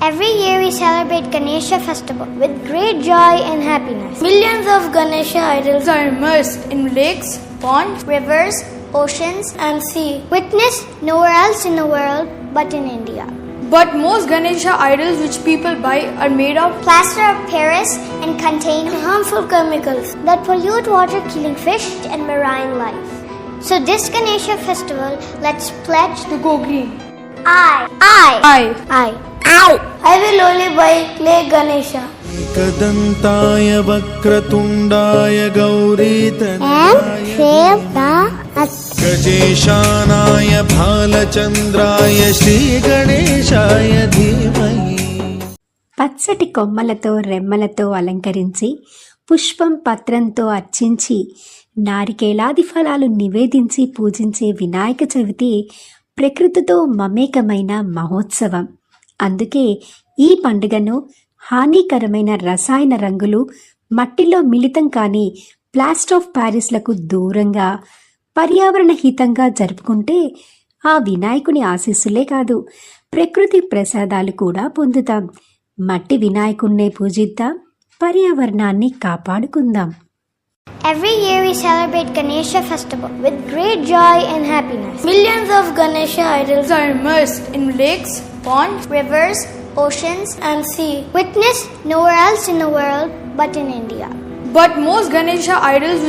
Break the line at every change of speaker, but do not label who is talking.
Every year we celebrate Ganesha festival with great joy and happiness.
Millions of Ganesha idols are immersed in lakes, ponds,
Rivers, oceans,
and sea.
witness nowhere else in the world but in India.
But most Ganesha idols which people buy are made of
Plaster of Paris and contain
harmful chemicals.
that pollute water, killing fish and marine life. So this Ganesha festival, let's pledge
To go green.
I
I will only buy clay Ganesha.
एकदन्ताय वक्रतुण्डाय गौरीतनयाय गजेशानाय भालचन्द्राय श्रीगणेशाय धीमहि.
పచ్చటి కొమ్మలతో రెమ్మలతో అలంకరించి పుష్పం పత్రంతో అర్చించి నారికేళాది ఫలాలు నివేదించి పూజించే వినాయక చవితి ప్రకృతితో మమేకమైన మహోత్సవం. అందుకే ఈ పండుగను హానికరమైన రసాయన రంగులు, మట్టిలో మిళితం కాని ప్లాస్టర్ ఆఫ్ ప్యారిస్లకు దూరంగా పర్యావరణ హితంగా జరుపుకుంటే ఆ వినాయకుని ఆశీస్సులే కాదు, ప్రకృతి ప్రసాదాలు కూడా పొందుతాం. మట్టి వినాయకుణ్ణే పూజిద్దాం, పర్యావరణాన్ని కాపాడుకుందాం.
Every year we celebrate Ganesha festival with great joy and happiness.
Millions of Ganesha idols are immersed in lakes, ponds,
Rivers, oceans,
and sea.
witness nowhere else in the world but in India.
But most Ganesha idols